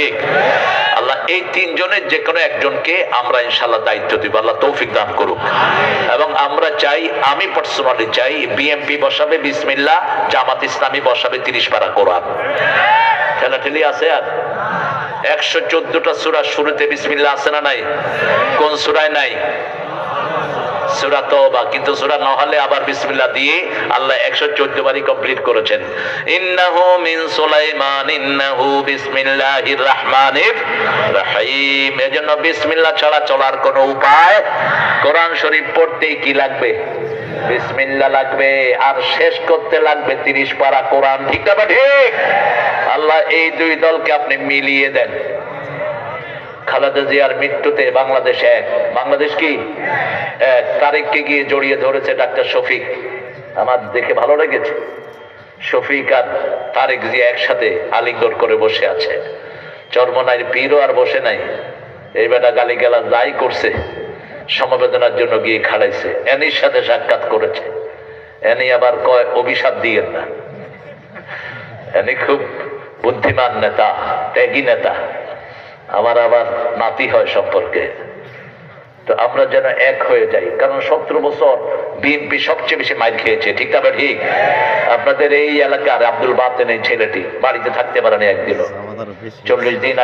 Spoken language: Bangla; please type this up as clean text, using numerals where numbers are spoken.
ঠিক? আল্লাহ এই তিনজনের যে কোনো একজনকে আমরা ইনশাআল্লাহ দায়িত্ব দিব, আল্লাহ তৌফিক দান করুক। এবং আমরা চাই, আমি পার্সোনালি চাই, বিএমপি বসাবে বিসমিল্লাহ, জামাত ইসলামী বসাবে 30 পারা কোরআন। ঠেলাঠেলি আছে? আর 114টা সূরা শুরুতে বিসমিল্লাহ আছে না নাই? কোন সূরায় নাই? সূরা তওবা। কিন্তু সূরা নহলে আবার বিসমিল্লাহ দিয়ে আল্লাহ 114 বারই কমপ্লিট করেছেন। ইন্নাহু মিন সুলাইমান ইন্নাহু বিসমিল্লাহির রহমানির রহিম। এজন্য বিসমিল্লাহ ছাড়া চলার কোনো উপায়, কোরআন শরীফ পড়তেই কি লাগবে? বিসমিল্লাহ লাগবে। আর শেষ করতে লাগবে 30 পারা কোরআন। ঠিক না? ঠিক। আল্লাহ এই দুই দলকে আপনি মিলিয়ে দেন। খালেদা জিয়ার মৃত্যুতে বাংলাদেশ এক। বাংলাদেশ কি এক? তারেককে গিয়ে জড়িয়ে ধরেছে ডাক্তার শফিক। আমার দেখে ভালো লেগেছে। শফিক আর তারেক জিয়া একসাথে আলিঙ্গন করে বসে আছে। চরমনাইয়ের পীরও আর বসে নাই। এই বেটা গালিগালাজ যাই করছে, সমবেদনার জন্য গিয়ে খাড়াইছে। এনির সাথে সাক্ষাৎ করেছে। এনি আবার কয় অভিশাপ দিয়েন না। এনি খুব বুদ্ধিমান নেতা, ত্যাগী নেতা। আমার আবার নাতি হয় সম্পর্কে। তো আমরা যেন এক হয়ে যাই, কারণ 17 বছর বিএনপি সবচেয়ে বেশি মাইর খেয়েছে। ঠিক না? ঠিক। আপনাদের এই এলাকার আব্দুল বাতেন এই ছেলেটি বাড়িতে থাকতে পারেনি একদিনও। 40 দিন